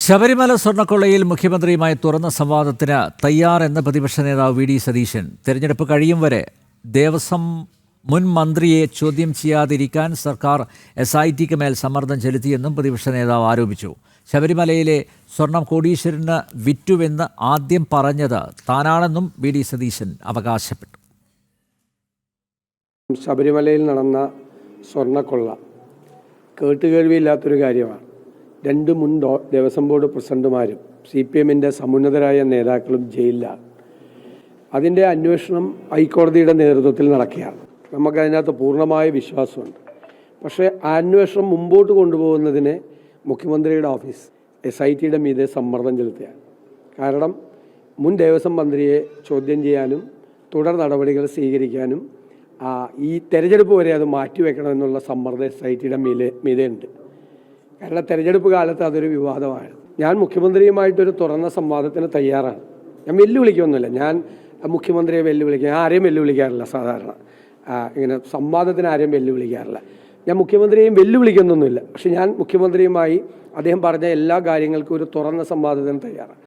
ശബരിമല സ്വർണ്ണക്കൊള്ളയിൽ മുഖ്യമന്ത്രിയുമായി തുറന്ന സംവാദത്തിന് തയ്യാറെന്ന് പ്രതിപക്ഷ നേതാവ് വി ഡി സതീശൻ. തെരഞ്ഞെടുപ്പ് കഴിയും വരെ ദേവസ്വം മുൻ മന്ത്രിയെ ചോദ്യം ചെയ്യാതിരിക്കാൻ സർക്കാർ SITക്ക് മേൽ സമ്മർദ്ദം ചെലുത്തിയെന്നും പ്രതിപക്ഷ നേതാവ് ആരോപിച്ചു. ശബരിമലയിലെ സ്വർണം കോടീശ്വരന് വിറ്റുവെന്ന് ആദ്യം പറഞ്ഞത് താനാണെന്നും വി ഡി സതീശൻ അവകാശപ്പെട്ടു. ശബരിമലയിൽ നടന്ന സ്വർണ്ണക്കൊള്ള കേട്ടുകേൾവിയില്ലാത്തൊരു കാര്യമാണ്. രണ്ട് മുൻ ദേവസ്വം ബോർഡ് പ്രസിഡന്റുമാരും CPMൻ്റെ സമുന്നതരായ നേതാക്കളും ജയിലിലാണ്. അതിൻ്റെ അന്വേഷണം ഹൈക്കോടതിയുടെ നേതൃത്വത്തിൽ നടക്കുകയാണ്. നമുക്കതിനകത്ത് പൂർണ്ണമായ വിശ്വാസമുണ്ട്. പക്ഷേ ആ അന്വേഷണം മുമ്പോട്ട് കൊണ്ടുപോകുന്നതിന് മുഖ്യമന്ത്രിയുടെ ഓഫീസ് SITയുടെ മീതെ സമ്മർദ്ദം ചെലുത്തുകയാണ്. കാരണം മുൻ ദേവസ്വം മന്ത്രിയെ ചോദ്യം ചെയ്യാനും തുടർ നടപടികൾ സ്വീകരിക്കാനും ഈ തെരഞ്ഞെടുപ്പ് വരെ അത് മാറ്റിവെക്കണമെന്നുള്ള സമ്മർദ്ദം SITയുടെ മീതെ ഉണ്ട്. കാരണം തെരഞ്ഞെടുപ്പ് കാലത്ത് അതൊരു വിവാദമാണ്. ഞാൻ മുഖ്യമന്ത്രിയുമായിട്ടൊരു തുറന്ന സംവാദത്തിന് തയ്യാറാണ്. ഞാൻ വെല്ലുവിളിക്കൊന്നുമില്ല. ഞാൻ മുഖ്യമന്ത്രിയെ വെല്ലുവിളിക്കുക, ഞാൻ ആരെയും വെല്ലുവിളിക്കാറില്ല. സാധാരണ ഇങ്ങനെ സംവാദത്തിന് ആരെയും വെല്ലുവിളിക്കാറില്ല. ഞാൻ മുഖ്യമന്ത്രിയെയും വെല്ലുവിളിക്കുന്നൊന്നുമില്ല. പക്ഷെ ഞാൻ മുഖ്യമന്ത്രിയുമായി അദ്ദേഹം പറഞ്ഞ എല്ലാ കാര്യങ്ങൾക്കും ഒരു തുറന്ന സംവാദത്തിന് തയ്യാറാണ്.